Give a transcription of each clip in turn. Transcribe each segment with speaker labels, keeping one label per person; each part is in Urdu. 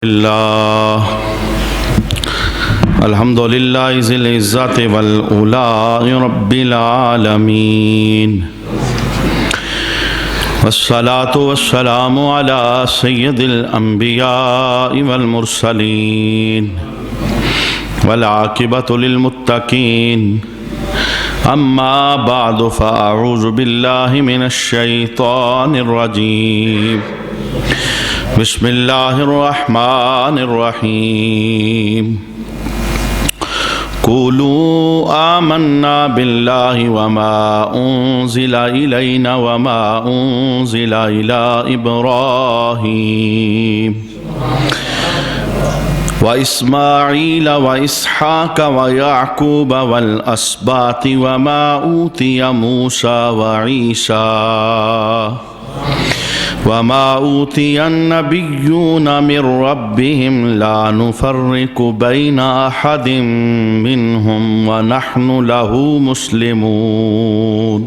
Speaker 1: اللہ الحمد للہ ذی العزت والعلا رب العالمین والصلاة والسلام علی سید الانبیاء والمرسلین والعاقبۃ للمتقین اما بعد فاعوذ باللہ من الشیطان الرجیم بسم اللہ الرحمن الرحیم قولوا آمنا باللہ وما انزل الینا وما انزل الی ابراہیم واسماعیل واسحاق ویعقوب والاسباط وما اوتی موسیٰ وعیسیٰ وما أوتي النبيون من ربهم لا نفرق بين أحد منهم ونحن له مسلمون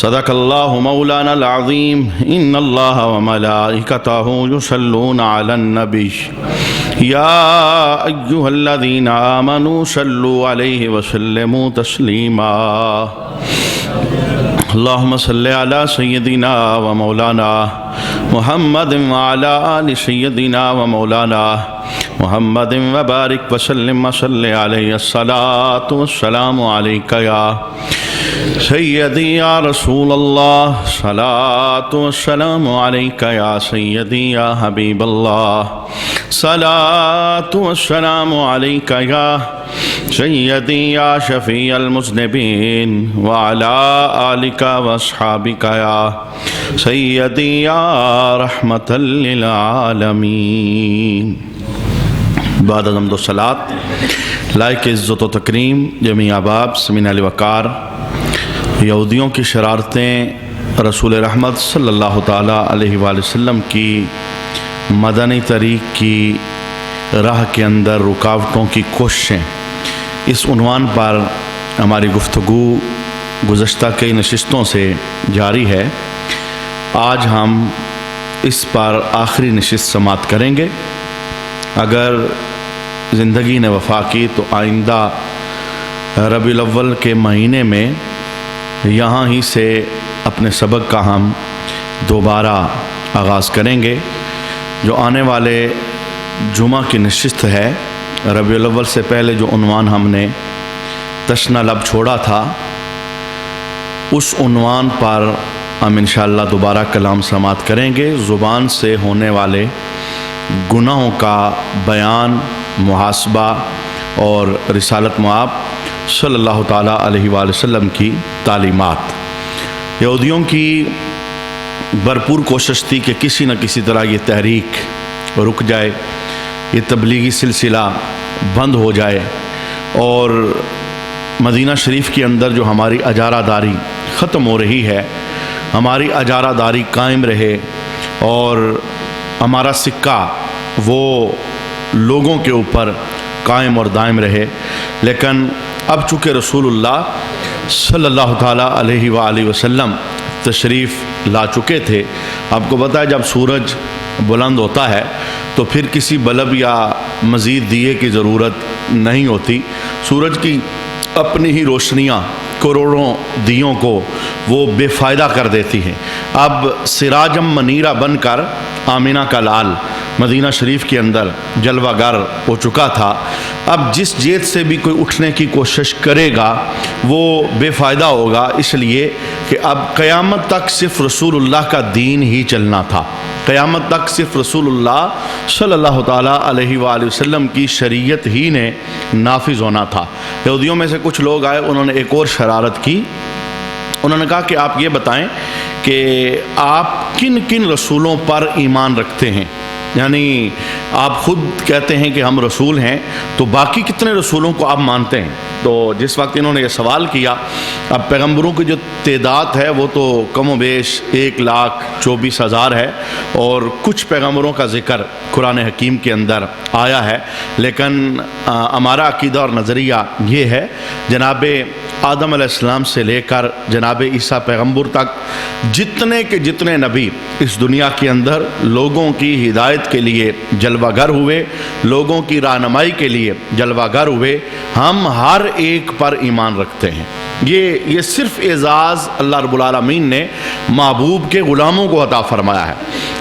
Speaker 1: صدق الله مولانا العظيم إن الله وملائكته يصلون على النبي يا أيها الذين آمنوا صلوا عليه وسلموا تسليما اللهم صل على سيدنا ومولانا محمد وعلى آل سيدنا ومولانا محمد وبارك وسلم وصل عليه الصلاة والسلام عليك يا سيدي يا رسول الله صلاة والسلام عليك يا سيدي يا حبيب الله صلاة والسلام عليك يا سيدي يا شفيع المذنبين وعلى آلك واصحابك يا سيدي يا رحمة للعالمين بعد حمد و صلاة لائق عزت و تکریم جمیع احباب سمین علی وقار یہودیوں کی شرارتیں رسول رحمت صلی اللہ تعالیٰ علیہ وآلہ وسلم کی مدنی طریق کی راہ کے اندر رکاوٹوں کی کوششیں، اس عنوان پر ہماری گفتگو گزشتہ کئی نشستوں سے جاری ہے۔ آج ہم اس پر آخری نشست سماعت کریں گے۔ اگر زندگی نے وفا کی تو آئندہ ربیع الاول کے مہینے میں یہاں ہی سے اپنے سبق کا ہم دوبارہ آغاز کریں گے۔ جو آنے والے جمعہ کی نشست ہے، ربیع الاول سے پہلے جو عنوان ہم نے تشنہ لب چھوڑا تھا، اس عنوان پر ہم انشاءاللہ دوبارہ کلام سماعت کریں گے۔ زبان سے ہونے والے گناہوں کا بیان، محاسبہ اور رسالت مآب صلی اللہ تعالیٰ علیہ وآلہ وسلم کی تعلیمات۔ یہودیوں کی بھرپور کوشش تھی کہ کسی نہ کسی طرح یہ تحریک رک جائے، یہ تبلیغی سلسلہ بند ہو جائے، اور مدینہ شریف کے اندر جو ہماری اجارہ داری ختم ہو رہی ہے، ہماری اجارہ داری قائم رہے اور ہمارا سکہ وہ لوگوں کے اوپر قائم اور دائم رہے۔ لیکن اب چونکہ رسول اللہ صلی اللہ تعالیٰ علیہ وآلہ وسلم تشریف لا چکے تھے، آپ کو پتہ ہے جب سورج بلند ہوتا ہے تو پھر کسی بلب یا مزید دیے کی ضرورت نہیں ہوتی۔ سورج کی اپنی ہی روشنیاں کروڑوں دیوں کو وہ بے فائدہ کر دیتی ہیں۔ اب سراجم منیرہ بن کر آمینہ کا لال مدینہ شریف کے اندر جلوہ گر ہو چکا تھا۔ اب جس جیت سے بھی کوئی اٹھنے کی کوشش کرے گا وہ بے فائدہ ہوگا، اس لیے کہ اب قیامت تک صرف رسول اللہ کا دین ہی چلنا تھا، قیامت تک صرف رسول اللہ صلی اللہ تعالیٰ علیہ وآلہ وسلم کی شریعت ہی نے نافذ ہونا تھا۔ یہودیوں میں سے کچھ لوگ آئے، انہوں نے ایک اور شرارت کی۔ انہوں نے کہا کہ آپ یہ بتائیں کہ آپ کن کن رسولوں پر ایمان رکھتے ہیں، یعنی آپ خود کہتے ہیں کہ ہم رسول ہیں، تو باقی کتنے رسولوں کو آپ مانتے ہیں؟ تو جس وقت انہوں نے یہ سوال کیا اب پیغمبروں کی جو تعداد ہے وہ تو کم و بیش 1,24,000 ہے، اور کچھ پیغمبروں کا ذکر قرآن حکیم کے اندر آیا ہے، لیکن ہمارا عقیدہ اور نظریہ یہ ہے جناب آدم علیہ السلام سے لے کر جناب عیسیٰ پیغمبر تک جتنے کے جتنے نبی اس دنیا کے اندر لوگوں کی ہدایت کے لیے جلوہ گر ہوئے، لوگوں کی رہنمائی کے لیے جلوہ گر ہوئے، ہم ہر ایک پر ایمان رکھتے ہیں۔ یہ صرف اعزاز اللہ رب العالمین نے محبوب کے غلاموں کو عطا فرمایا ہے۔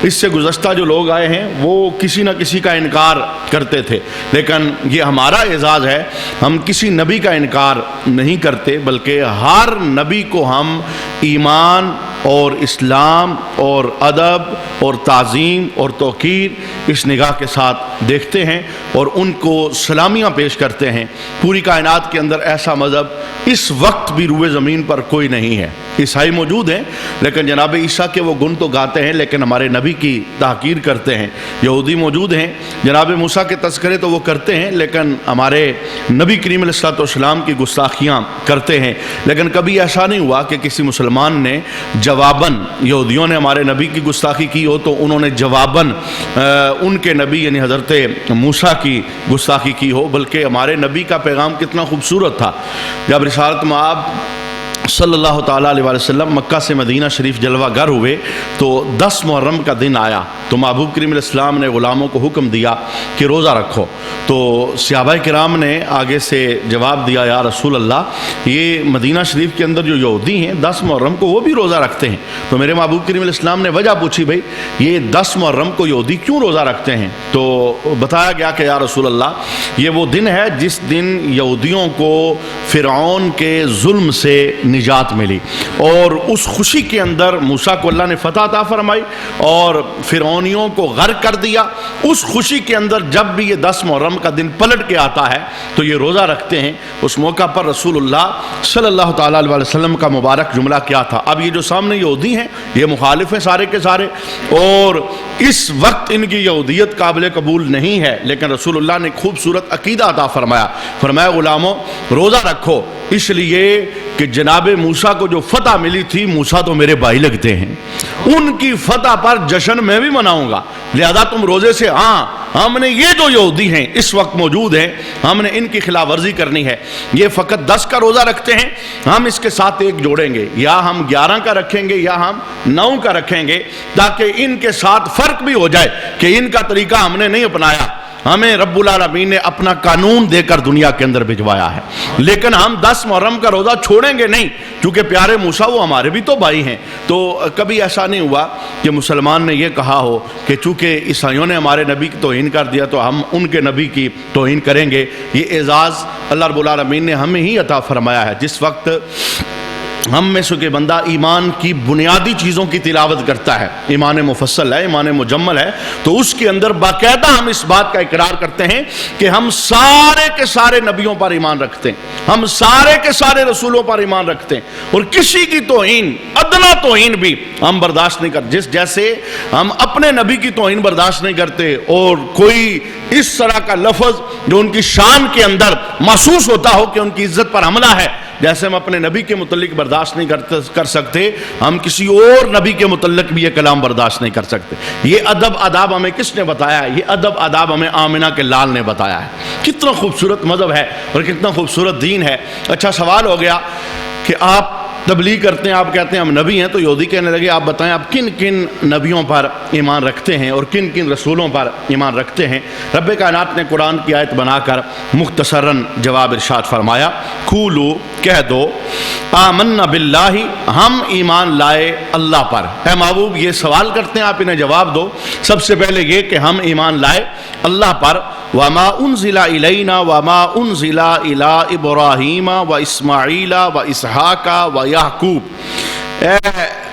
Speaker 1: اس سے گزشتہ جو لوگ آئے ہیں وہ کسی نہ کسی کا انکار کرتے تھے، لیکن یہ ہمارا اعزاز ہے، ہم کسی نبی کا انکار نہیں کرتے، بلکہ ہر نبی کو ہم ایمان اور اسلام اور ادب اور تعظیم اور توقیر اس نگاہ کے ساتھ دیکھتے ہیں اور ان کو سلامیاں پیش کرتے ہیں۔ پوری کائنات کے اندر ایسا مذہب اس وقت بھی روئے زمین پر کوئی نہیں ہے۔ عیسائی موجود ہیں لیکن جناب عیسیٰ کے وہ گن تو گاتے ہیں لیکن ہمارے نبی کی تحقیر کرتے ہیں۔ یہودی موجود ہیں، جناب موسیٰ کے تذکرے تو وہ کرتے ہیں لیکن ہمارے نبی کریم علیہ السلام کی گستاخیاں کرتے ہیں۔ لیکن کبھی ایسا نہیں ہوا کہ کسی مسلمان نے جواباً، یہودیوں نے ہمارے نبی کی گستاخی کی ہو تو انہوں نے جواباً ان کے نبی یعنی حضرت موسیٰ کی گستاخی کی ہو، بلکہ ہمارے نبی کا پیغام کتنا خوبصورت تھا۔ جب رسالت مآب صلی اللہ تعالیٰ علیہ وسلم مکہ سے مدینہ شریف جلوہ گر ہوئے تو 10 محرم کا دن آیا تو محبوب کریم علیہ السلام نے غلاموں کو حکم دیا کہ روزہ رکھو۔ تو صحابہ کرام نے آگے سے جواب دیا، یا رسول اللہ یہ مدینہ شریف کے اندر جو یہودی ہیں 10 محرم کو وہ بھی روزہ رکھتے ہیں۔ تو میرے محبوب کریم علیہ السلام نے وجہ پوچھی، بھائی یہ 10 محرم کو یہودی کیوں روزہ رکھتے ہیں؟ تو بتایا گیا کہ یا رسول اللہ یہ وہ دن ہے جس دن یہودیوں کو فرعون کے ظلم سے نجات ملی، اور اس خوشی کے اندر موسیٰ کو اللہ نے فتح عطا فرمائی اور فرعونیوں کو غرق کر دیا۔ اس خوشی کے اندر جب بھی یہ 10 محرم کا دن پلٹ کے آتا ہے تو یہ روزہ رکھتے ہیں۔ اس موقع پر رسول اللہ صلی اللہ تعالیٰ علیہ وسلم کا مبارک جملہ کیا تھا؟ اب یہ جو سامنے یہودی ہیں یہ مخالف ہیں سارے کے سارے، اور اس وقت ان کی یہودیت قابل قبول نہیں ہے، لیکن رسول اللہ نے خوبصورت عقیدہ عطا فرمایا، فرمایا غلاموں روزہ رکھو، اس لیے کہ جناب موسیٰ کو جو فتح ملی تھی، موسیٰ تو میرے بھائی لگتے ہیں، ان کی فتح پر جشن میں بھی مناؤں گا، لہذا تم روزے سے ہم نے یہ جو یہودی ہیں اس وقت موجود ہیں ہم نے ان کی خلاف ورزی کرنی ہے۔ یہ فقط 10 کا روزہ رکھتے ہیں، ہم اس کے ساتھ ایک جوڑیں گے، یا ہم 11 کا رکھیں گے یا ہم 9 کا رکھیں گے، تاکہ ان کے ساتھ فرق بھی ہو جائے کہ ان کا طریقہ ہم نے نہیں اپنایا، ہمیں رب العالمین نے اپنا قانون دے کر دنیا کے اندر بھجوایا ہے، لیکن ہم 10 محرم کا روزہ چھوڑیں گے نہیں، کیونکہ پیارے موسیٰ وہ ہمارے بھی تو بھائی ہیں۔ تو کبھی ایسا نہیں ہوا کہ مسلمان نے یہ کہا ہو کہ چونکہ عیسائیوں نے ہمارے نبی کی توہین کر دیا تو ہم ان کے نبی کی توہین کریں گے۔ یہ اعزاز اللہ رب العالمین نے ہمیں ہی عطا فرمایا ہے۔ جس وقت ہم میں سے کہ بندہ ایمان کی بنیادی چیزوں کی تلاوت کرتا ہے، ایمان مفصل ہے، ایمان مجمل ہے، تو اس کے اندر باقاعدہ ہم اس بات کا اقرار کرتے ہیں کہ ہم سارے کے سارے نبیوں پر ایمان رکھتے ہیں، ہم سارے کے سارے رسولوں پر ایمان رکھتے ہیں، اور کسی کی توہین، ادنا توہین بھی ہم برداشت نہیں کرتے۔ جیسے ہم اپنے نبی کی توہین برداشت نہیں کرتے، اور کوئی اس طرح کا لفظ جو ان کی شان کے اندر محسوس ہوتا ہو کہ ان کی عزت پر حملہ ہے، جیسے ہم اپنے نبی کے متعلق برداشت نہیں کر سکتے، ہم کسی اور نبی کے متعلق بھی یہ کلام برداشت نہیں کر سکتے۔ یہ ادب آداب ہمیں کس نے بتایا ہے؟ یہ ادب آداب ہمیں آمنہ کے لال نے بتایا ہے۔ کتنا خوبصورت مذہب ہے اور کتنا خوبصورت دین ہے۔ اچھا سوال ہو گیا کہ آپ تبلیغ کرتے ہیں، آپ کہتے ہیں ہم نبی ہیں، تو یہودی کہنے لگے آپ بتائیں آپ کن کن نبیوں پر ایمان رکھتے ہیں اور کن کن رسولوں پر ایمان رکھتے ہیں؟ رب کائنات نے قرآن کی آیت بنا کر مختصراً جواب ارشاد فرمایا، قولو کہہ دو، آمنا باللہ ہم ایمان لائے اللہ پر۔ اے محبوب یہ سوال کرتے ہیں، آپ انہیں جواب دو۔ سب سے پہلے یہ کہ ہم ایمان لائے اللہ پر، وما انزل الینا وما انزل الی ابراہیم و اسماعیل و اسحاق و یعقوب۔ اے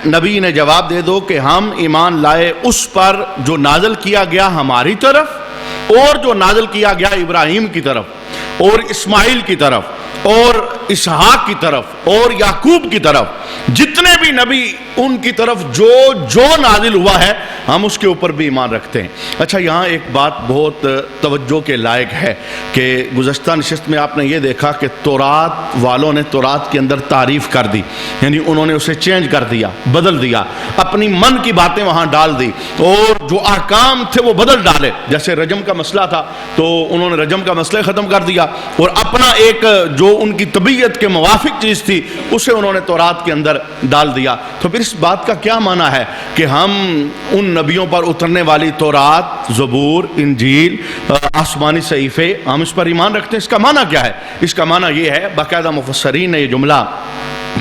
Speaker 1: نبی نے جواب دے دو کہ ہم ایمان لائے اس پر جو نازل کیا گیا ہماری طرف اور جو نازل کیا گیا ابراہیم کی طرف اور اسماعیل کی طرف اور اسحاق کی طرف اور یعقوب کی طرف۔ جتنے بھی نبی ان کی طرف جو نازل ہوا ہے ہم اس کے اوپر بھی ایمان رکھتے ہیں۔ اچھا، یہاں ایک بات بہت توجہ کے لائق ہے کہ گزشتہ نشست میں آپ نے یہ دیکھا کہ تورات والوں نے تورات کے اندر تعریف کر دی، یعنی انہوں نے اسے چینج کر دیا، بدل دیا، اپنی من کی باتیں وہاں ڈال دی، اور جو احکام تھے وہ بدل ڈالے۔ جیسے رجم کا مسئلہ تھا تو انہوں نے رجم کا مسئلہ ختم کر دیا، اور اپنا ایک جو ان کی طبیعت کے موافق چیز تھی اسے انہوں نے تورات کے اندر ڈال دیا۔ تو پھر اس بات کا کیا معنی ہے کہ ہم ان نبیوں پر اترنے والی تورات، زبور، انجیل، آسمانی صحیفے، ہم اس پر ایمان رکھتے ہیں؟ اس کا معنی کیا ہے؟ اس کا معنی یہ ہے، باقاعدہ مفسرین نے یہ جملہ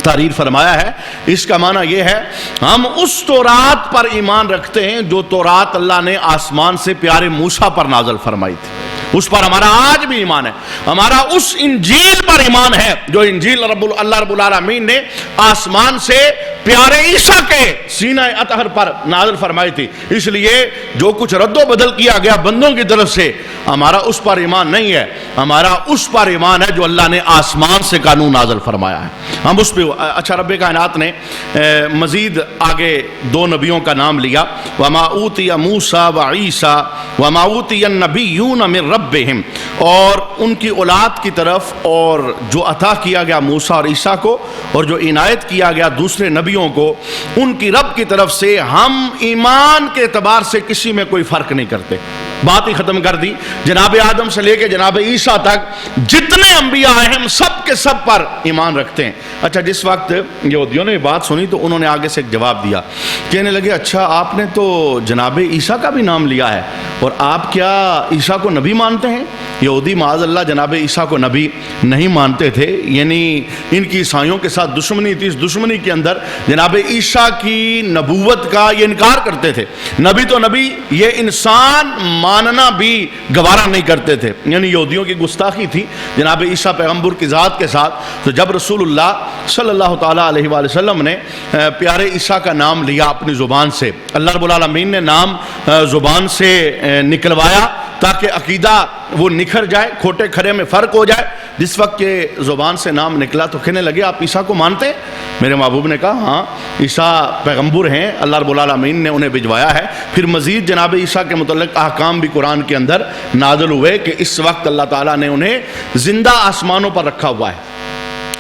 Speaker 1: تحریر فرمایا ہے، اس کا معنی یہ ہے ہم اس تورات پر ایمان رکھتے ہیں جو تورات اللہ نے آسمان سے پیارے موسیٰ پر نازل فرمائی تھی، اس پر ہمارا آج بھی ایمان ہے۔ ہمارا اس انجیل پر ایمان ہے جو انجیل اللہ رب العالمین نے آسمان سے پیارے عیسیٰ کے سینہ اطہر پر نازل فرمائی تھی۔ اس لیے جو کچھ رد و بدل کیا گیا بندوں کی طرف سے، ہمارا اس پر ایمان نہیں ہے، ہمارا اس پر ایمان ہے جو اللہ نے آسمان سے قانون نازل فرمایا ہے، ہم اس پہ۔ اچھا، رب کائنات نے مزید آگے دو نبیوں کا نام لیا، وَمَا أُوتِيَ مُوسَىٰ وَعِيسَىٰ وَمَا أُوتِيَ النَّبِيُّونَ مِن رَبِّهِمْ، اور ان کی اولاد کی طرف اور جو عطا کیا گیا موسیٰ اور عیسیٰ کو، اور جو عنایت کیا گیا دوسرے نبیوں کو، ان کی رب کی طرف سے ہم ایمان کے اعتبار سے کسی میں کوئی فرق نہیں کرتے۔ بات ہی ختم کر دی۔ جناب آدم سے لے کے جناب عیسیٰ تک جتنے انبیاء ہیں ہم سب کے سب پر ایمان رکھتے ہیں۔ اچھا، جس وقت یہودیوں نے یہ بات سنی تو انہوں نے آگے سے ایک جواب دیا، کہنے لگے اچھا آپ نے تو جناب عیسیٰ کا بھی نام لیا ہے، اور آپ کیا عیسیٰ کو نبی مانتے ہیں؟ یہودی معاذ اللہ جناب عیسیٰ کو نبی نہیں مانتے تھے، یعنی ان کی عیسائیوں کے ساتھ دشمنی تھی، اس دشمنی کے اندر جناب عیسیٰ کی نبوت کا یہ انکار کرتے تھے۔ نبی تو نبی، یہ انسان ماننا بھی گوارا نہیں کرتے تھے، یعنی یہودیوں کی گستاخی تھی جناب عیسیٰ پیغمبر کی ذات کے ساتھ۔ تو جب رسول اللہ صلی اللہ تعالیٰ علیہ وآلہ وسلم نے پیارے عیسیٰ کا نام لیا اپنی زبان سے، اللہ رب العالمین نے نام زبان سے نکلوایا تاکہ عقیدہ وہ نکھر جائے، کھوٹے کھرے میں فرق ہو جائے۔ جس وقت کہ زبان سے نام نکلا تو کہنے لگے آپ عیسیٰ کو مانتے ہیں؟ میرے محبوب نے کہا ہاں، عیسیٰ پیغمبر ہیں، اللہ رب العالمین نے انہیں بھجوایا ہے۔ پھر مزید جناب عیسیٰ کے متعلق احکام بھی قرآن کے اندر نازل ہوئے کہ اس وقت اللہ تعالیٰ نے انہیں زندہ آسمانوں پر رکھا ہوا ہے۔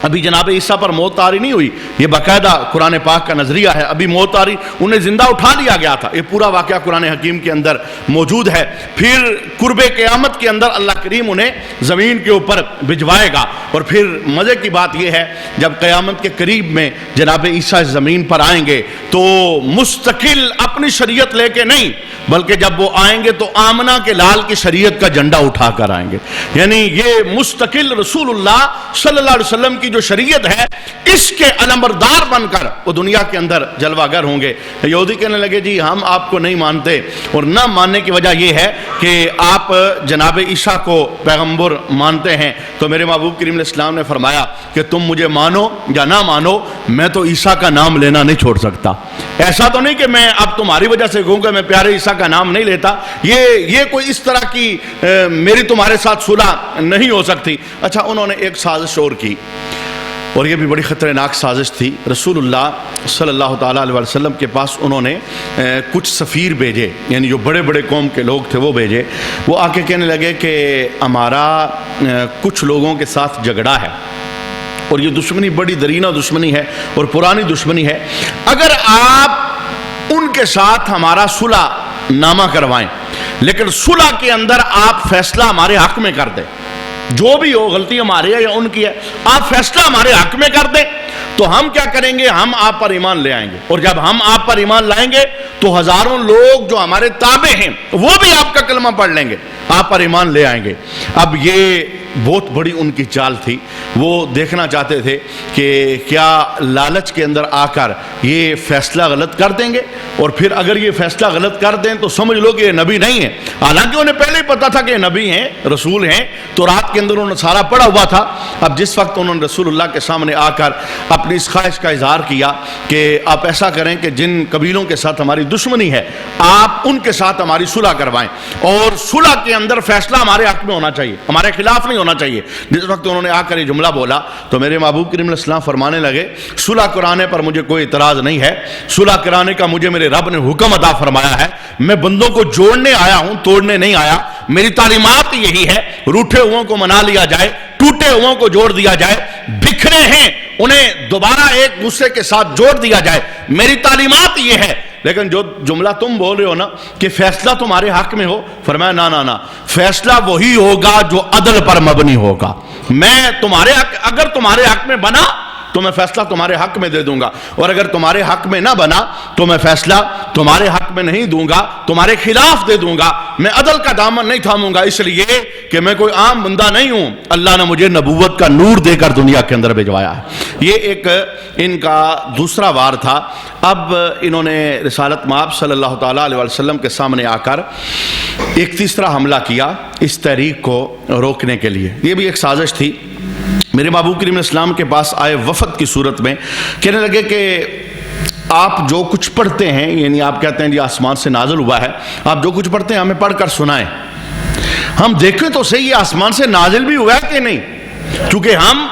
Speaker 1: ابھی جناب عیسیٰ پر موت طاری نہیں ہوئی، یہ باقاعدہ قرآن پاک کا نظریہ ہے، ابھی موت طاری، انہیں زندہ اٹھا لیا گیا تھا، یہ پورا واقعہ قرآن حکیم کے اندر موجود ہے۔ پھر قرب قیامت کے اندر اللہ کریم انہیں زمین کے اوپر بھجوائے گا، اور پھر مزے کی بات یہ ہے جب قیامت کے قریب میں جناب عیسیٰ زمین پر آئیں گے تو مستقل اپنی شریعت لے کے نہیں، بلکہ جب وہ آئیں گے تو آمنہ کے لال کی شریعت کا جھنڈا اٹھا کر آئیں گے، یعنی یہ مستقل رسول اللہ صلی اللہ علیہ وسلم کی جو شریعت ہے اس کے علمبردار بن کر وہ دنیا کے اندر جلوہ گر ہوں گے۔ یہودی کہنے لگے جی ہم آپ کو نہیں مانتے، اور نہ ماننے کی وجہ یہ ہے کہ آپ جناب عیسیٰ کو پیغمبر مانتے ہیں۔ تو میرے محبوب کریم علیہ السلام نے فرمایا کہ تم مجھے مانو یا نہ مانو، میں تو عیسیٰ کا نام لینا نہیں چھوڑ سکتا۔ ایسا تو نہیں کہ میں اب تمہاری وجہ سے کہوں کہ میں پیارے عیسیٰ کا نام نہیں لیتا، یہ کوئی اس طرح کی میری تمہارے ساتھ صلح نہیں ہو سکتی۔ اچھا، انہوں نے ایک سازش اور کی، اور یہ بھی بڑی خطرناک سازش تھی۔ رسول اللہ صلی اللہ تعالیٰ علیہ وسلم کے پاس انہوں نے کچھ سفیر بھیجے، یعنی جو بڑے بڑے قوم کے لوگ تھے وہ بھیجے۔ وہ آ کے کہنے لگے کہ ہمارا کچھ لوگوں کے ساتھ جھگڑا ہے، اور یہ دشمنی بڑی درینہ دشمنی ہے اور پرانی دشمنی ہے، اگر آپ ان کے ساتھ ہمارا صلح نامہ کروائیں، لیکن صلح کے اندر آپ فیصلہ ہمارے حق میں کر دیں، جو بھی ہو، غلطی ہماری ہے یا ان کی ہے، آپ فیصلہ ہمارے حق میں کر دیں، تو ہم کیا کریں گے، ہم آپ پر ایمان لے آئیں گے، اور جب ہم آپ پر ایمان لائیں گے تو ہزاروں لوگ جو ہمارے تابع ہیں وہ بھی آپ کا کلمہ پڑھ لیں گے، آپ پر ایمان لے آئیں گے۔ اب یہ بہت بڑی ان کی چال تھی، وہ دیکھنا چاہتے تھے کہ کیا لالچ کے اندر آ کر یہ فیصلہ غلط کر دیں گے، اور پھر اگر یہ فیصلہ غلط کر دیں تو سمجھ لو کہ یہ نبی نہیں ہے، حالانکہ انہیں پہلے ہی پتا تھا کہ یہ نبی ہیں، رسول ہیں، تو رات کے اندر انہوں نے سارا پڑھا ہوا تھا۔ اب جس وقت انہوں نے رسول اللہ کے سامنے آ کر اپنی اس خواہش کا اظہار کیا کہ آپ ایسا کریں کہ جن قبیلوں کے ساتھ ہماری دشمنی ہے آپ ان کے ساتھ ہماری صلح کروائیں، اور صلح کے اندر فیصلہ ہمارے حق میں ہونا چاہیے، ہمارے خلاف نہیں ہونا چاہیے۔ جس وقت انہوں نے آ کر یہ جملہ بولا تو میرے محبوب کریم علیہ السلام فرمانے لگے صلح کرانے پر مجھے کوئی اعتراض نہیں ہے، صلح کرانے کا مجھے میرے رب نے حکم عطا فرمایا ہے، میں بندوں کو جوڑنے آیا ہوں، توڑنے نہیں آیا۔ میری تعلیمات یہی ہے، روٹھے ہوئوں کو منا لیا جائے، ٹوٹے ہوئوں کو جوڑ دیا جائے، بکھرے ہیں انہیں دوبارہ ایک دوسرے کے ساتھ جوڑ دیا جائے، میری تعلیمات یہ ہے۔ لیکن جو جملہ تم بول رہے ہو نا کہ فیصلہ تمہارے حق میں ہو، فرمایا نا، فیصلہ وہی ہوگا جو عدل پر مبنی ہوگا۔ میں تمہارے حق، اگر تمہارے حق میں بنا تو میں فیصلہ تمہارے حق میں دے دوں گا، اور اگر تمہارے حق میں نہ بنا تو میں فیصلہ تمہارے حق میں نہیں دوں گا، تمہارے خلاف دے دوں گا۔ میں عدل کا دامن نہیں تھاموں گا، اس لیے کہ میں کوئی عام بندہ نہیں ہوں، اللہ نے مجھے نبوت کا نور دے کر دنیا کے اندر بھجوایا ہے۔ یہ ایک ان کا دوسرا وار تھا۔ اب انہوں نے رسالت مآب صلی اللہ تعالیٰ علیہ وسلم کے سامنے آ کر ایک تیسرا حملہ کیا اس تحریک کو روکنے کے لیے۔ یہ بھی ایک سازش تھی۔ میرے محبوب کریم علیہ السلام کے پاس آئے وفد کی صورت میں، کہنے لگے کہ آپ جو کچھ پڑھتے ہیں، یعنی آپ کہتے ہیں جی آسمان سے نازل ہوا ہے، آپ جو کچھ پڑھتے ہیں ہمیں پڑھ کر سنائیں، ہم دیکھیں تو صحیح یہ آسمان سے نازل بھی ہوا ہے کہ نہیں، چونکہ ہم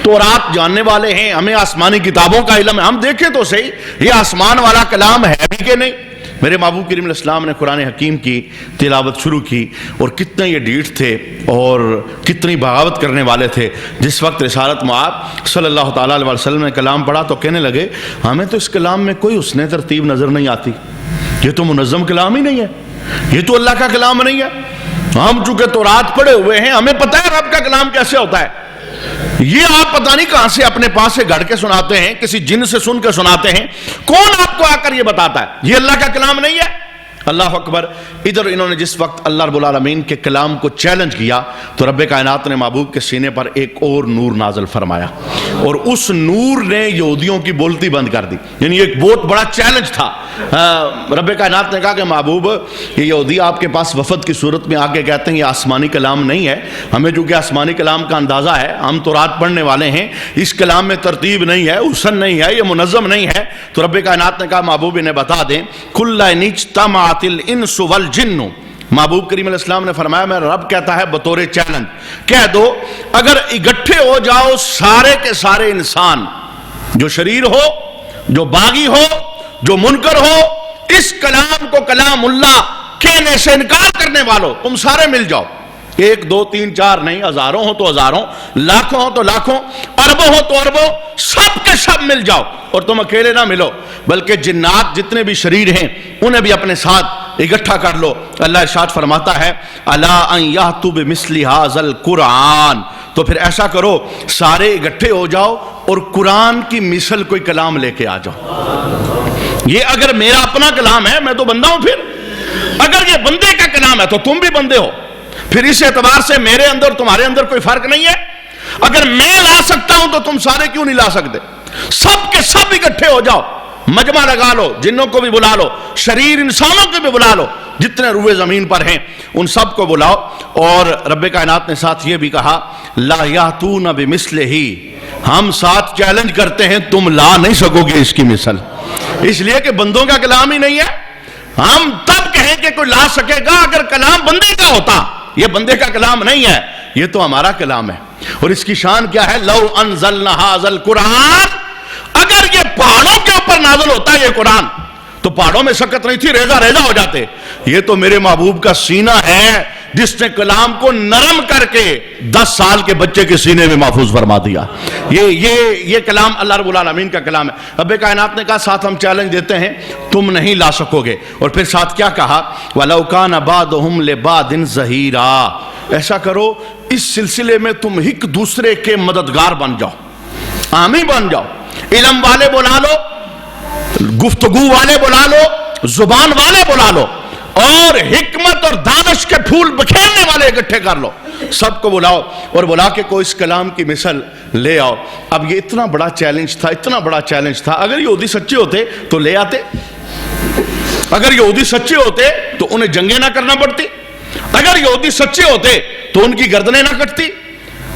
Speaker 1: تورات جاننے والے ہیں، ہمیں آسمانی کتابوں کا علم ہے، ہم دیکھیں تو صحیح یہ آسمان والا کلام ہے بھی کہ نہیں۔ میرے محبوب کریم علیہ السلام نے قرآن حکیم کی تلاوت شروع کی، اور کتنے یہ ڈیٹھ تھے اور کتنی بغاوت کرنے والے تھے۔ جس وقت رسالت مآب صلی اللہ تعالیٰ علیہ وسلم نے کلام پڑھا تو کہنے لگے ہمیں تو اس کلام میں کوئی حسن ترتیب نظر نہیں آتی، یہ تو منظم کلام ہی نہیں ہے، یہ تو اللہ کا کلام نہیں ہے۔ ہم چونکہ تورات پڑھے ہوئے ہیں، ہمیں پتہ ہے رب کا کلام کیسے ہوتا ہے، یہ آپ پتہ نہیں کہاں سے اپنے پاس سے گھڑ کے سناتے ہیں، کسی جن سے سن کے سناتے ہیں، کون آپ کو آ کر یہ بتاتا ہے یہ اللہ کا کلام نہیں ہے؟ اللہ اکبر۔ ادھر انہوں نے جس وقت اللہ رب العالمین کے کلام کو چیلنج کیا تو رب کائنات نے محبوب کے سینے پر ایک اور نور نازل فرمایا، اور اس نور نے یہودیوں کی بولتی بند کر دی۔ یعنی ایک بہت بڑا چیلنج تھا۔ رب کائنات نے کہا کہ محبوب یہ یہودی آپ کے پاس وفد کی صورت میں آ کے کہتے ہیں یہ آسمانی کلام نہیں ہے، ہمیں چونکہ آسمانی کلام کا اندازہ ہے، ہم تورات پڑھنے والے ہیں، اس کلام میں ترتیب نہیں ہے، حسن نہیں ہے، یہ منظم نہیں ہے۔ تو رب کائنات نے کہا محبوب انہیں بتا دیں کل اجتمعت الانس والجن، محبوب کریم علیہ السلام نے فرمایا میرا رب کہتا ہے بطور چیلنج کہہ دو اگر اکٹھے ہو جاؤ سارے کے سارے انسان، جو شریر ہو، جو باغی ہو، جو منکر ہو، اس کلام کو کلام اللہ کہنے سے انکار کرنے والوں، تم سارے مل جاؤ، ایک دو تین چار نہیں، ہزاروں ہو تو ہزاروں، لاکھوں ہو تو لاکھوں، اربوں ہو تو اربوں، سب کے سب مل جاؤ، اور تم اکیلے نہ ملو بلکہ جنات جتنے بھی شریر ہیں انہیں بھی اپنے ساتھ اکٹھا کر لو۔ اللہ ارشاد فرماتا ہے الا ان یاتوا بمثل ھذا القرآن، تو پھر ایسا کرو سارے اکٹھے ہو جاؤ اور قرآن کی مثل کوئی کلام لے کے آ جاؤ۔ یہ اگر میرا اپنا کلام ہے میں تو بندہ ہوں، پھر اگر یہ بندے کا کلام ہے تو تم بھی بندے ہو، پھر اس اعتبار سے میرے اندر تمہارے اندر کوئی فرق نہیں ہے۔ اگر میں لا سکتا ہوں تو تم سارے کیوں نہیں لا سکتے؟ سب کے سب اکٹھے ہو جاؤ، مجمع لگا لو، جنوں کو بھی بلا لو، شریر انسانوں کو بھی بلا لو، جتنے روئے زمین پر ہیں ان سب کو بلاؤ۔ اور رب کائنات نے ساتھ یہ بھی کہا لا یاتون بمثلہ، ہم ساتھ چیلنج کرتے ہیں تم لا نہیں سکو گے اس کی مثل، اس لیے کہ بندوں کا کلام ہی نہیں ہے۔ ہم تب کہیں کہ کوئی لا سکے گا اگر کلام بندے کا ہوتا، یہ بندے کا کلام نہیں ہے، یہ تو ہمارا کلام ہے۔ اور اس کی شان کیا ہے؟ لو انزلنا ھذا القرآن، اگر یہ پہاڑوں کے اوپر نازل ہوتا ہے یہ قرآن تو پہاڑوں میں سکت نہیں تھی، ریزہ ریزہ ہو جاتے۔ یہ تو میرے محبوب کا سینہ ہے جس نے کلام کو نرم کر کے 10 سال کے بچے کے سینے میں محفوظ فرما دیا۔ یہ کلام اللہ رب العالمین کا کلام ہے۔ رب کائنات نے کہا ساتھ ہم چیلنج دیتے ہیں تم نہیں لا سکو گے، اور پھر ساتھ کیا کہا وَلَوْ كَانَ بَعْضُهُمْ لِبَعْضٍ ظَهِيرًا، ایسا کرو اس سلسلے میں تم ایک دوسرے کے مددگار بن جاؤ، حامی بن جاؤ، علم والے بلا لو، گفتگو والے بلا لو، زبان والے بلا لو، اور حکمت اور دانش کے پھول بکھیرنے والے اکٹھے کر لو، سب کو بلاؤ اور بلا کے کوئی اس کلام کی مثل لے آؤ۔ اب یہ اتنا بڑا چیلنج تھا، اتنا بڑا چیلنج تھا، اگر یہودی سچے ہوتے تو لے آتے، اگر یہودی سچے ہوتے تو انہیں جنگیں نہ کرنا پڑتی، اگر یہودی سچے ہوتے تو ان کی گردنیں نہ کٹتی،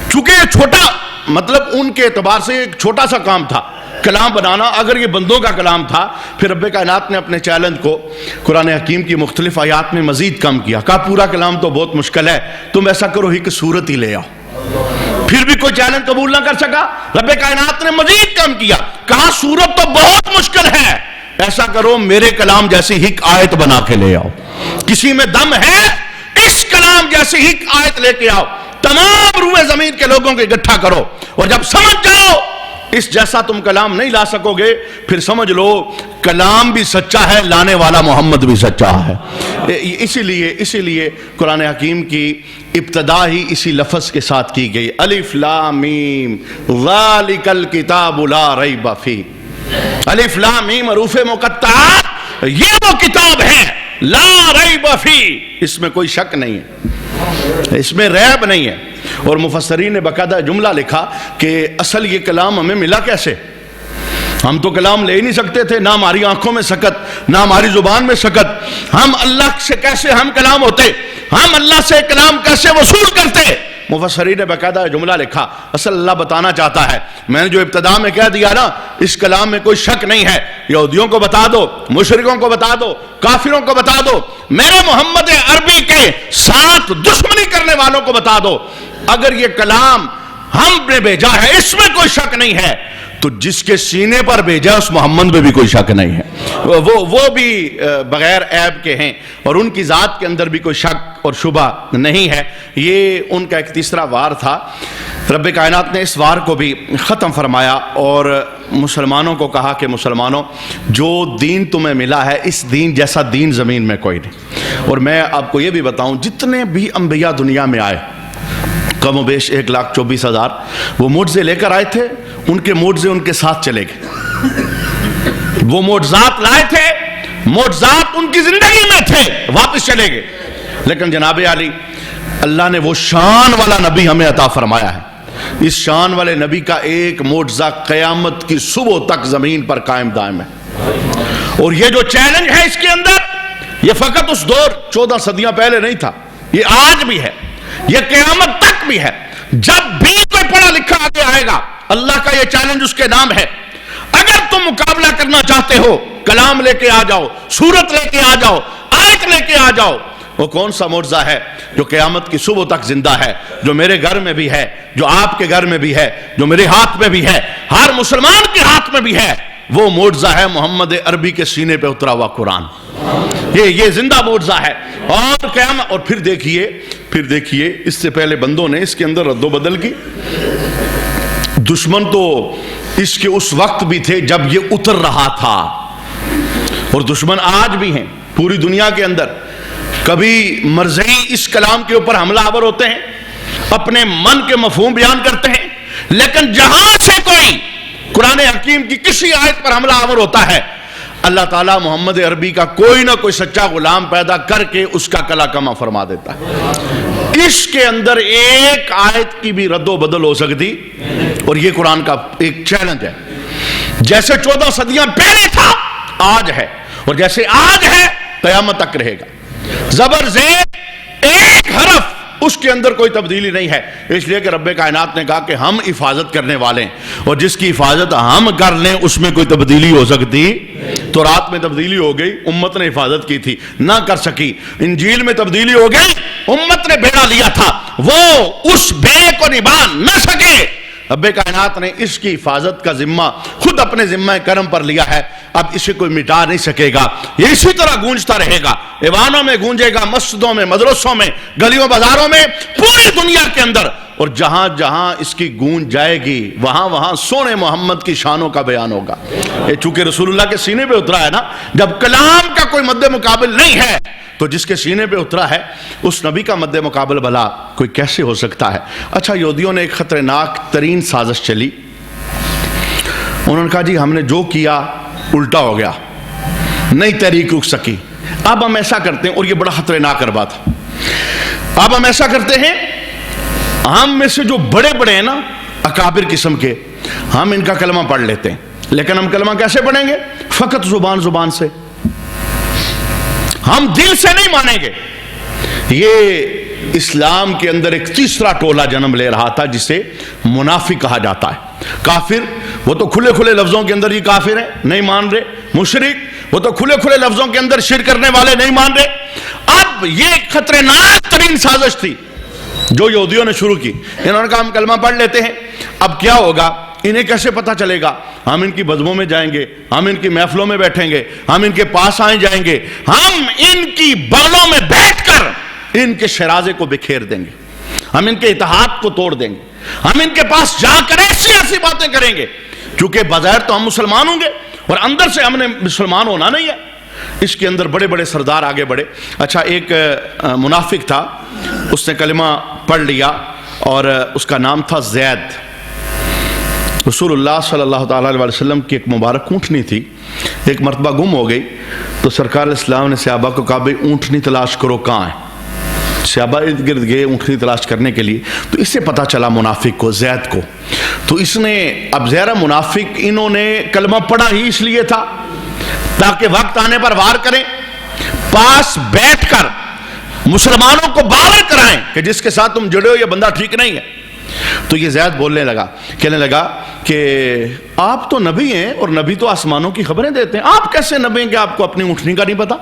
Speaker 1: چونکہ یہ چھوٹا مطلب ان کے اعتبار سے ایک چھوٹا سا کام تھا کلام بنانا، اگر یہ بندوں کا کلام تھا۔ پھر رب کائنات نے اپنے چیلنج کو قرآن حکیم کی مختلف آیات میں مزید کم کیا، کہا پورا کلام تو بہت مشکل ہے، تم ایسا کرو ایک صورت ہی لے آؤ، پھر بھی کوئی چیلنج قبول نہ کر سکا. رب کائنات نے مزید کام کیا, کہا صورت تو بہت مشکل ہے, ایسا کرو میرے کلام جیسی ایک آیت بنا کے لے آؤ. کسی میں دم ہے اس کلام جیسی ایک آیت لے کے آؤ, تمام روئے زمین کے لوگوں کو اکٹھا کرو, اور جب سمجھ جاؤ اس جیسا تم کلام نہیں لا سکو گے, پھر سمجھ لو کلام بھی سچا ہے, لانے والا محمد بھی سچا ہے. اسی لیے قرآن حکیم کی ابتدا ہی اسی لفظ کے ساتھ کی گئی, الف لام میم ذالک الکتاب لا ریب فیہ. الف لام میم حروف مقطعات, یہ وہ کتاب ہے لا ریب فیہ, اس میں کوئی شک نہیں ہے, اس میں ریب نہیں ہے. اور مفسرین نے باقاعدہ جملہ لکھا کہ اصل یہ کلام ہمیں ملا کیسے. ہم تو کلام لے ہی نہیں سکتے تھے, نہ ہماری آنکھوں میں سکت, نہ ہماری زبان میں سکت. ہم اللہ سے کیسے ہم کلام ہوتے, ہم اللہ سے کلام کیسے وصول کرتے. مفسرین نے باقاعدہ جملہ لکھا, اصل اللہ بتانا چاہتا ہے, میں نے جو ابتدا میں کہہ دیا نا اس کلام میں کوئی شک نہیں ہے, یہودیوں کو بتا دو, مشرکوں کو بتا دو, کافروں کو بتا دو, میرے محمد عربی کے ساتھ دشمنی کرنے والوں کو بتا دو, اگر یہ کلام ہم نے بھیجا ہے اس میں کوئی شک نہیں ہے, تو جس کے سینے پر بھیجا اس محمد میں بھی کوئی شک نہیں ہے. وہ بھی بغیر عیب کے ہیں, اور ان کی ذات کے اندر بھی کوئی شک اور شبہ نہیں ہے. یہ ان کا ایک تیسرا وار تھا. رب کائنات نے اس وار کو بھی ختم فرمایا اور مسلمانوں کو کہا کہ مسلمانوں, جو دین تمہیں ملا ہے اس دین جیسا دین زمین میں کوئی نہیں. اور میں آپ کو یہ بھی بتاؤں, جتنے بھی انبیاء دنیا میں آئے کم و بیش 1,24,000, وہ معجزے لے کر آئے تھے, ان کے معجزے ان کے ساتھ چلے گئے. وہ معجزات لائے تھے, معجزات ان کی زندگی میں تھے, واپس چلے گئے. لیکن جناب علی, اللہ نے وہ شان والا نبی ہمیں عطا فرمایا ہے. اس شان والے نبی کا ایک معجزہ قیامت کی صبح تک زمین پر قائم دائم ہے. اور یہ جو چیلنج ہے اس کے اندر, یہ فقط اس دور 14 صدیاں پہلے نہیں تھا, یہ آج بھی ہے, یہ قیامت تک بھی ہے. جب بھی کوئی پڑھا لکھا آگے آئے گا, اللہ کا یہ چیلنج اس کے نام ہے, اگر تم مقابلہ کرنا چاہتے ہو کلام لے کے آ جاؤ, سورت لے کے آ جاؤ, آیت لے کے آ جاؤ. وہ کون سا معجزہ ہے جو قیامت کی صبح تک زندہ ہے, جو میرے گھر میں بھی ہے, جو آپ کے گھر میں بھی ہے, جو میرے ہاتھ میں بھی ہے, ہر مسلمان کے ہاتھ میں بھی ہے. وہ معجزہ ہے محمد عربی کے سینے پہ اترا ہوا قرآن. یہ زندہ معجزہ ہے. اور قیامت, اور پھر دیکھیے اس سے پہلے بندوں نے اس کے اندر رد و بدل کی. دشمن تو اس کے اس وقت بھی تھے جب یہ اتر رہا تھا, اور دشمن آج بھی ہیں پوری دنیا کے اندر. کبھی مرزئی اس کلام کے اوپر حملہ آور ہوتے ہیں, اپنے من کے مفہوم بیان کرتے ہیں, لیکن جہاں سے کوئی قرآن حکیم کی کسی آیت پر حملہ آور ہوتا ہے, اللہ تعالیٰ محمد عربی کا کوئی نہ کوئی سچا غلام پیدا کر کے اس کا کلا کما فرما دیتا ہے. اس کے اندر ایک آیت کی بھی رد و بدل ہو سکتی, اور یہ قرآن کا ایک چیلنج ہے. جیسے 14 صدیاں پہلے تھا آج ہے, اور جیسے آج ہے قیامت تک رہے گا. زبر زیر ایک حرف اس کے اندر کوئی تبدیلی نہیں ہے, اس لیے کہ رب کائنات نے کہا کہ ہم حفاظت کرنے والے ہیں, اور جس کی حفاظت ہم کر لیں اس میں کوئی تبدیلی ہو سکتی. تو رات میں تبدیلی ہو گئی, امت نے حفاظت کی تھی, نہ کر سکی. انجیل میں تبدیلی ہو گئی, امت نے بیڑا لیا تھا, وہ اس بے کو نبھا نہ سکے. رب کائنات نے اس کی حفاظت کا ذمہ خود اپنے ذمہ کرم پر لیا ہے, اب اسے کوئی مٹا نہیں سکے گا. یہ اسی طرح گونجتا رہے گا, ایوانوں میں گونجے گا, مسجدوں میں, مدرسوں میں, گلیوں بازاروں میں, پوری دنیا کے اندر. اور جہاں جہاں اس کی گونج جائے گی وہاں وہاں سونے محمد کی شانوں کا بیان ہوگا. یہ چونکہ رسول اللہ کے سینے پہ اترا ہے نا, جب کلام کا کوئی مد مقابل نہیں ہے تو جس کے سینے پہ اترا ہے اس نبی کا مد مقابل بھلا کوئی کیسے ہو سکتا ہے. اچھا, یہودیوں نے ایک خطرناک ترین سازش چلی. انہوں نے کہا جی ہم نے جو کیا الٹا ہو گیا, نئی تحریک رک سکی, اب ہم ایسا کرتے ہیں, اور یہ بڑا خطرناک اربا تھا, اب ہم ایسا کرتے ہیں, ہم میں سے جو بڑے بڑے ہیں نا اکابر قسم کے, ہم ان کا کلمہ پڑھ لیتے ہیں. لیکن ہم کلمہ کیسے پڑھیں گے؟ فقط زبان سے, ہم دل سے نہیں مانیں گے. یہ اسلام کے اندر ایک تیسرا ٹولہ جنم لے رہا تھا جسے منافق کہا جاتا ہے. کافر, وہ تو کھلے کھلے لفظوں کے اندر ہی کافر ہیں, نہیں مان رہے. مشرک, وہ تو کھلے کھلے لفظوں کے اندر شرک کرنے والے نہیں مان رہے. اب یہ خطرناک ترین سازش تھی جو یہودیوں نے شروع کی. انہوں نے کہا ہم کلمہ پڑھ لیتے ہیں, اب کیا ہوگا, انہیں کیسے پتہ چلے گا؟ ہم ان کی بدموں میں جائیں گے, ہم ان کی محفلوں میں بیٹھیں گے, ہم ان کے پاس آئیں جائیں گے, ہم ان کی بغلوں میں بیٹھ کر ان کے شرازے کو بکھیر دیں گے, ہم ان کے اتحاد کو توڑ دیں گے, ہم ان کے پاس جا کر ایسی ایسی باتیں کریں گے. چونکہ بظاہر تو ہم مسلمان ہوں گے اور اندر سے ہم نے مسلمان ہونا نہیں ہے. اس کے اندر بڑے بڑے سردار آگے بڑھے. اچھا, ایک منافق تھا, اس نے کلمہ پڑھ لیا اور اس کا نام تھا زید. رسول اللہ صلی اللہ تعالیٰ علیہ وسلم کی ایک مبارک اونٹنی تھی, ایک مرتبہ گم ہو گئی. تو سرکار اسلام نے صحابہ کو کہا بھئی اونٹنی تلاش کرو, کہاں ہے؟ صحابہ ارد گرد گئے اونٹنی تلاش کرنے کے لیے. تو اس سے پتہ چلا منافق کو, زید کو. تو اس نے, اب زہرا منافق انہوں نے کلمہ پڑھا ہی اس لیے تھا تاکہ وقت آنے پر وار کریں, پاس بیٹھ کر مسلمانوں کو باور کرائیں کہ جس کے ساتھ تم جڑے ہو یہ بندہ ٹھیک نہیں ہے. تو یہ زید بولنے لگا, کہنے لگا کہ آپ تو نبی ہیں اور نبی تو آسمانوں کی خبریں دیتے ہیں, آپ کیسے نبی ہیں کہ آپ کو اپنی اونٹنی کا نہیں پتا؟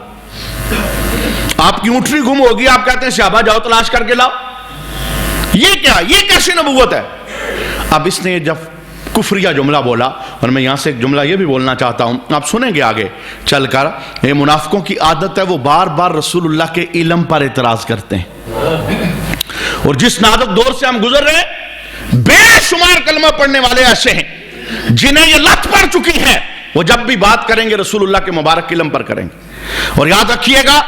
Speaker 1: آپ کی اونٹنی گم ہوگی, آپ کہتے ہیں صحابہ جاؤ تلاش کر کے لاؤ. یہ کیا, یہ کیسی نبوت ہے؟ اب اس نے جب کفریہ جملہ بولا, اور میں یہاں سے ایک جملہ یہ بھی بولنا چاہتا ہوں, آپ سنیں گے آگے چل کر. یہ منافقوں کی عادت ہے, وہ بار بار رسول اللہ کے علم پر اعتراض کرتے ہیں. اور جس نازک دور سے ہم گزر رہے ہیں, بے شمار کلمہ پڑھنے والے ایسے ہیں جنہیں یہ لت پڑ چکی ہے, وہ جب بھی بات کریں گے رسول اللہ کے مبارک علم پر کریں گے. اور یاد رکھیے گا,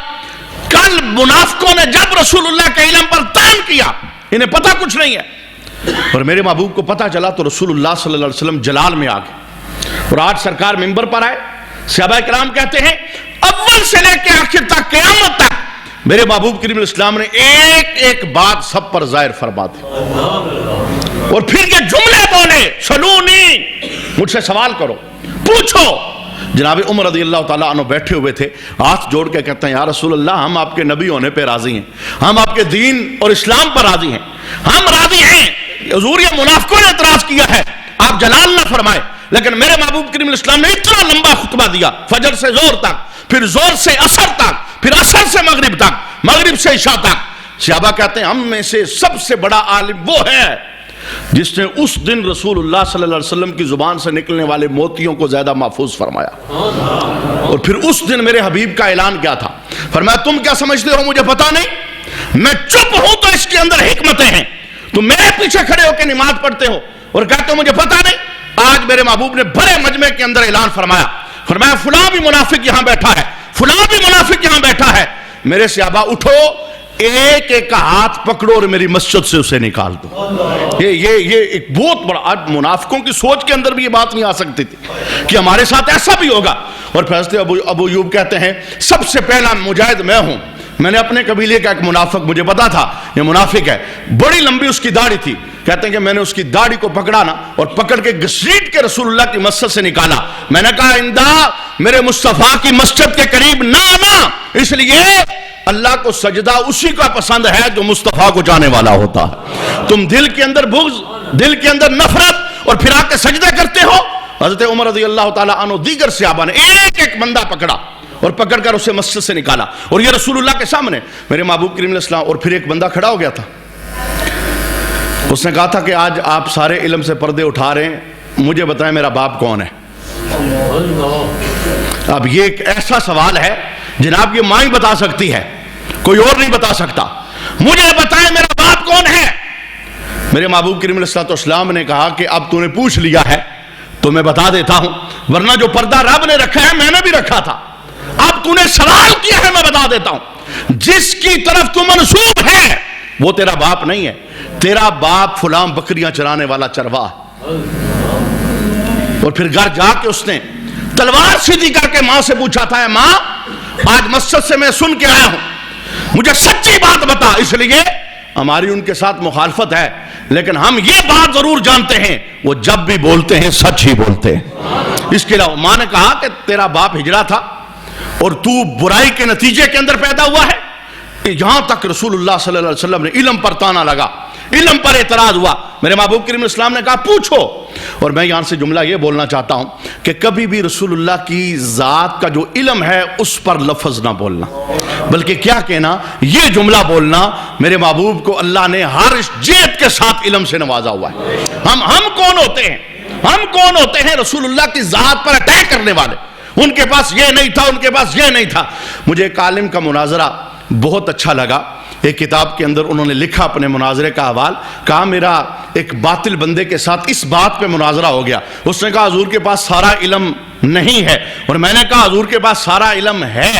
Speaker 1: کل منافقوں نے جب رسول اللہ کے علم پر تان کیا, انہیں پتہ کچھ نہیں ہے, اور میرے محبوب کو پتہ چلا تو رسول اللہ صلی اللہ علیہ وسلم جلال میں آ گئے. اور آج سرکار منبر پر آئے, صحابہ کرام کہتے ہیں اول سے لے کے آخر تک, قیامت تک میرے محبوب کریم الاسلام نے ایک ایک بات سب پر ظاہر فرما دی. اور پھر یہ جملے بولے, سلونی, مجھ سے سوال کرو, پوچھو. جناب عمر رضی اللہ تعالیٰ عنہ بیٹھے ہوئے تھے, ہاتھ جوڑ کے کہتے ہیں یا رسول اللہ, ہم آپ کے نبی ہونے پہ راضی ہیں, ہم آپ کے دین اور اسلام پر راضی ہیں, ہم راضی ہیں. حضور یہ منافقوں نے اعتراض کیا ہے, آپ جلال نہ فرمائے. لیکن میرے محبوب کریم الاسلام نے اتنا لمبا خطبہ دیا, فجر سے زور تک, پھر زور سے عصر تک, پھر عصر سے مغرب تک, مغرب سے عشاء تک. صحابہ کہتے ہیں ہم میں سے سب سے بڑا عالم وہ ہے جس نے اس دن رسول اللہ صلی اللہ علیہ وسلم کی زبان سے نکلنے والے موتیوں کو زیادہ محفوظ فرمایا. اور پھر اس دن میرے حبیب کا اعلان کیا تھا, فرمایا تم کیا سمجھتے ہو مجھے پتا نہیں, میں چپ ہوں تو اس کے اندر حکمتیں ہیں, تم میرے پیچھے کھڑے ہو کے نماز پڑھتے ہو اور کہتے ہو مجھے پتا نہیں. آج میرے محبوب نے بڑے مجمع کے اندر اعلان فرمایا, فرمایا فلاں بھی منافق یہاں بیٹھا ہے, فلاں بھی منافق یہاں بیٹھا ہے, میرے صحابہ اٹھو, ایک ایک کا ہاتھ پکڑو اور میری مسجد سے اسے نکال دو. یہ ایک بہت بڑا, آج منافقوں کی سوچ کے اندر بھی یہ بات نہیں آ سکتی تھی کہ ہمارے ساتھ ایسا بھی ہوگا. اور پھر حضرت ابو ایوب کہتے ہیں سب سے پہلا مجاہد میں ہوں, میں نے اپنے قبیلے کا ایک منافق, مجھے پتا تھا یہ منافق ہے, بڑی لمبی اس کی داڑھی تھی, کہتے ہیں کہ میں نے اس کی داڑھی کو پکڑا نا اور پکڑ کے گھسیٹ کے رسول اللہ کی مسجد سے نکالا. میں نے کہا اندہ میرے مصطفیٰ کی مسجد کے قریب نہ آنا, اس لیے اللہ کو سجدہ اسی کا پسند ہے جو مصطفیٰ کو جانے والا ہوتا ہے. تم دل کے اندر بغض, دل کے اندر نفرت, اور پھر آ کے سجدہ کرتے ہو. حضرت عمر رضی اللہ تعالیٰ عنہ دیگر صحابہ نے ایک ایک بندہ پکڑا اور پکڑ کر اسے مسجد سے نکالا, اور یہ رسول اللہ کے سامنے میرے محبوب کریم علیہ السلام. اور پھر ایک بندہ کھڑا ہو گیا تھا, اس نے کہا تھا کہ آج آپ سارے علم سے پردے اٹھا رہے ہیں, مجھے بتائیں میرا باپ کون ہے. اب یہ ایک ایسا سوال ہے جناب, یہ ماں ہی بتا سکتی ہے, کوئی اور نہیں بتا سکتا. مجھے بتائیں میرا باپ کون ہے. میرے محبوب کریم علیہ السلام نے کہا کہ اب تو نے پوچھ لیا ہے تو میں بتا دیتا ہوں, ورنہ جو پردہ رب نے رکھا ہے میں نے بھی رکھا تھا, اب تو نے سوال کیا ہے میں بتا دیتا ہوں. جس کی طرف تو منسوب ہے وہ تیرا باپ نہیں ہے, تیرا باپ فلاں بکریاں چرانے والا چرواہ. اور پھر گھر جا کے اس نے تلوار سیدھی کر کے ماں سے پوچھا تھا, ماں آج مسجد سے میں سن کے آیا ہوں, مجھے سچی بات بتا. اس لیے ہماری ان کے ساتھ مخالفت ہے, لیکن ہم یہ بات ضرور جانتے ہیں وہ جب بھی بولتے ہیں سچ ہی بولتے ہیں. اس کے علاوہ ماں نے کہا کہ تیرا باپ ہجڑا تھا اور تو برائی کے نتیجے کے اندر پیدا ہوا ہے. یہاں تک رسول اللہ صلی اللہ علیہ وسلم نے علم پر تانا لگا, علم پر اعتراض ہوا. میرے محبوب کریم اسلام نے کہا پوچھو, اور میں یہاں سے جملہ یہ بولنا چاہتا ہوں کہ کبھی بھی رسول اللہ کی ذات کا جو علم ہے اس پر لفظ نہ بولنا، بلکہ کیا کہنا، یہ جملہ بولنا، میرے محبوب کو اللہ نے ہر جہت کے ساتھ علم سے نوازا ہوا ہے۔ ہم کون ہوتے ہیں؟ ہم کون ہوتے ہیں رسول اللہ کی ذات پر اٹیک کرنے والے؟ ان کے پاس یہ نہیں تھا، ان کے پاس یہ نہیں تھا۔ مجھے ایک عالم کا مناظرہ بہت اچھا لگا، ایک کتاب کے اندر انہوں نے لکھا اپنے مناظرے کا حوال، کہا میرا ایک باطل بندے کے ساتھ اس بات پہ مناظرہ ہو گیا، اس نے کہا حضور کے پاس سارا علم نہیں ہے، اور میں نے کہا حضور کے پاس سارا علم ہے،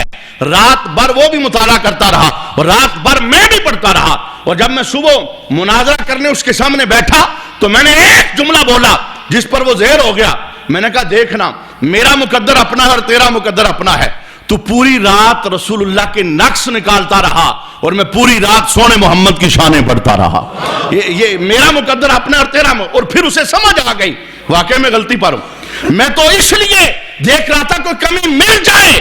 Speaker 1: رات بھر وہ بھی مطالعہ کرتا رہا اور رات بھر میں بھی پڑھتا رہا، اور جب میں صبح مناظرہ کرنے اس کے سامنے بیٹھا تو میں نے ایک جملہ بولا جس پر وہ زہر ہو گیا۔ میں نے کہا دیکھنا، میرا مقدر اپنا ہے اور تیرا مقدر اپنا ہے، تو پوری رات رسول اللہ کے نقص نکالتا رہا اور میں پوری رات سونے محمد کی شانیں پڑھتا رہا۔ یہ میرا مقدر اپنا اور تیرا، اور پھر اسے سمجھ آ گئی واقعی میں غلطی پر ہوں، میں تو اس لیے دیکھ رہا تھا کوئی کمی مل جائے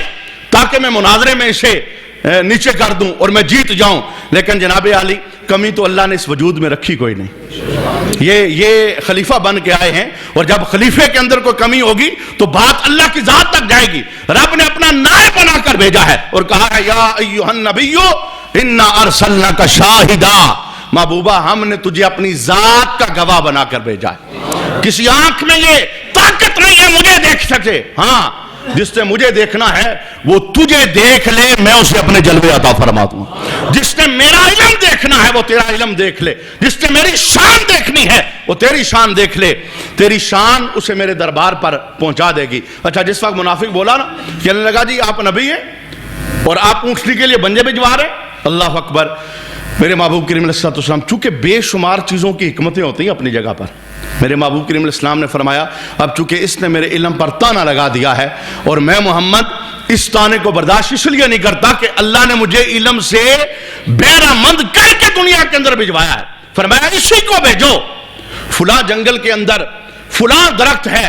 Speaker 1: تاکہ میں مناظرے میں اسے نیچے کر دوں اور میں جیت جاؤں، لیکن جناب عالی کمی تو اللہ نے اس وجود میں رکھی کوئی نہیں۔ یہ خلیفہ بن کے آئے ہیں، اور جب خلیفے کے اندر کوئی کمی ہوگی تو بات اللہ کی ذات تک جائے گی۔ رب نے اپنا نائب بنا کر بھیجا ہے اور کہا ہے یا ایھا النبی انا ارسلناک شاہدا، محبوبہ ہم نے تجھے اپنی ذات کا گواہ بنا کر بھیجا ہے۔ کسی آنکھ میں یہ طاقت نہیں ہے مجھے دیکھ سکے، ہاں جس نے مجھے دیکھنا ہے وہ تجھے دیکھ لے، میں اسے اپنے جلوے عطا فرما دوں۔ جس نے میرا علم دیکھنا ہے وہ تیرا علم دیکھ لے، جس نے میری شان دیکھنی ہے وہ تیری شان دیکھ لے، تیری شان اسے میرے دربار پر پہنچا دے گی۔ اچھا جس وقت منافق بولا نا، کہنے لگا جی آپ نبی ہیں اور آپ اونٹنی کے لیے بنجے بھجوا رہے ہیں، اللہ اکبر۔ میرے محبوب کریم علیہ السلام، چونکہ بے شمار چیزوں کی حکمتیں ہوتی ہیں اپنی جگہ پر، میرے محبوب کریم علیہ السلام نے فرمایا اب چونکہ اس نے میرے علم پر تانا لگا دیا ہے اور میں محمد اس تانے کو برداشت اس لیے نہیں کرتا کہ اللہ نے مجھے علم سے بہرہ مند کر کے دنیا کے اندر بھجوایا ہے، فرمایا اسی کو بھیجو، فلاں جنگل کے اندر فلاں درخت ہے،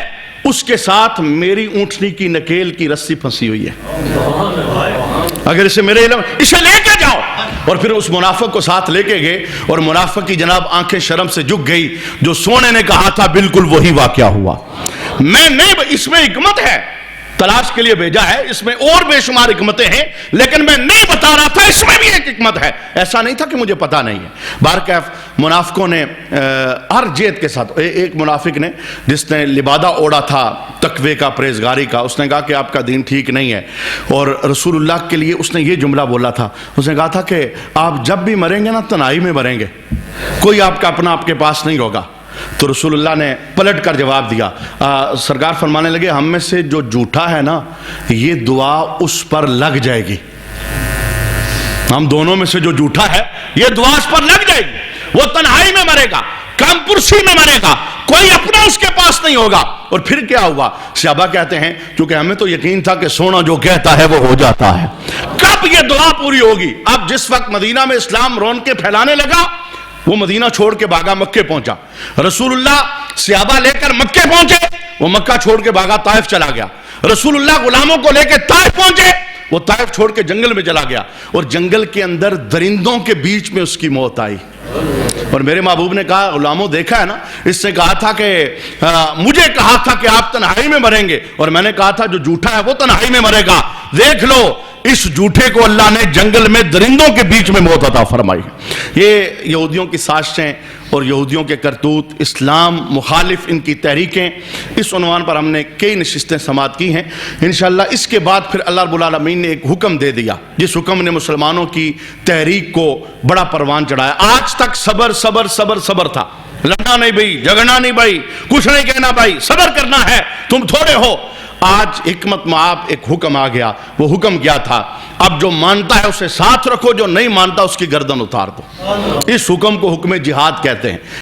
Speaker 1: اس کے ساتھ میری اونٹنی کی نکیل کی رسی پھنسی ہوئی ہے، اگر اسے میرے علم اسے لے کے جاؤ۔ اور پھر اس منافق کو ساتھ لے کے گئے اور منافق کی جناب آنکھیں شرم سے جھک گئی، جو سونے نے کہا تھا بالکل وہی واقعہ ہوا۔ میں نہیں، اس میں حکمت ہے، تلاش کے لیے بھیجا ہے، اس میں اور بے شمار حکمتیں ہیں، لیکن میں نہیں بتا رہا تھا اس میں بھی ایک حکمت ہے، ایسا نہیں تھا کہ مجھے پتا نہیں ہے۔ بہرکیف منافقوں نے ہر جہت کے ساتھ، ایک منافق نے جس نے لبادہ اوڑا تھا تقوی کا، پرہیزگاری کا، اس نے کہا کہ آپ کا دین ٹھیک نہیں ہے، اور رسول اللہ کے لیے اس نے یہ جملہ بولا تھا، اس نے کہا تھا کہ آپ جب بھی مریں گے نا تنہائی میں مریں گے، کوئی آپ کا اپنا آپ کے پاس نہیں ہوگا۔ تو رسول اللہ نے پلٹ کر جواب دیا، سرکار فرمانے لگے ہم میں سے جو جھوٹا ہے نا یہ دعا اس پر لگ جائے گی، ہم دونوں میں سے جو جھوٹا ہے یہ دعا اس پر لگ جائے گی، وہ تنہائی میں مرے گا، کم پرسی میں مرے گا، کوئی اپنا اس کے پاس نہیں ہوگا۔ اور پھر کیا ہوا؟ صحابہ کہتے ہیں کیونکہ ہمیں تو یقین تھا کہ سونا جو کہتا ہے وہ ہو جاتا ہے۔ کب یہ دعا پوری ہوگی؟ اب جس وقت مدینہ میں اسلام رونقیں پھیلانے لگا، وہ مدینہ چھوڑ کے بھاگا مکے پہنچا، رسول اللہ صحابہ لے کر مکے پہنچے، وہ مکہ چھوڑ کے بھاگا طائف چلا گیا، رسول اللہ غلاموں کو لے کے طائف پہنچے، وہ طائف چھوڑ کے جنگل میں چلا گیا، اور جنگل کے اندر درندوں کے بیچ میں اس کی موت آئی۔ اور میرے محبوب نے کہا غلاموں دیکھا ہے نا، اس نے کہا تھا کہ مجھے کہا تھا کہ آپ تنہائی میں مریں گے، اور میں نے کہا تھا جو جھوٹا ہے وہ تنہائی میں مرے گا، دیکھ لو اس جھوٹے کو اللہ نے جنگل میں درندوں کے بیچ میں موت عطا فرمائی۔ یہ یہودیوں کی سازشیں اور یہودیوں کے کرتوت، اسلام مخالف ان کی تحریکیں، اس عنوان پر ہم نے کئی نشستیں سماعت کی ہیں۔ انشاءاللہ اس کے بعد پھر اللہ رب العالمین نے ایک حکم دے دیا، جس حکم نے مسلمانوں کی تحریک کو بڑا پروان چڑھایا۔ آج تک صبر صبر صبر صبر تھا، لڑنا نہیں بھائی، جھگڑنا نہیں بھائی، کچھ نہیں کہنا بھائی، صبر کرنا ہے، تم تھوڑے ہو۔ آج حکمت معاب ایک حکم آ گیا، وہ حکم کیا تھا؟ اب جو مانتا ہے اسے ساتھ رکھو، جو نہیں مانتا اس کی گردن اتار دو۔ اس حکم کو حکم جہاد کہتے ہیں۔